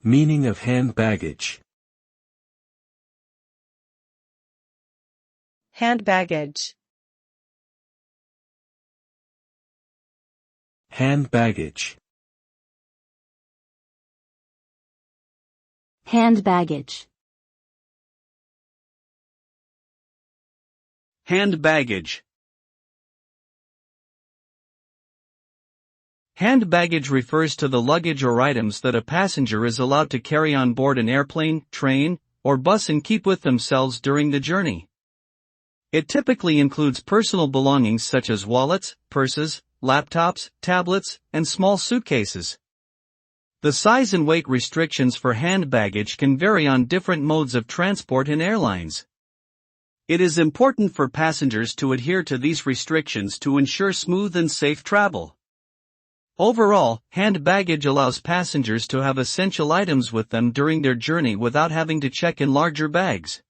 Meaning of hand baggage. Hand baggage. Hand baggage. Hand baggage. Hand baggage. Hand baggage refers to the luggage or items that a passenger is allowed to carry on board an airplane, train, or bus and keep with themselves during the journey. It typically includes personal belongings such as wallets, purses, laptops, tablets, and small suitcases. The size and weight restrictions for hand baggage can vary on different modes of transport and airlines. It is important for passengers to adhere to these restrictions to ensure smooth and safe travel. Overall, hand baggage allows passengers to have essential items with them during their journey without having to check in larger bags.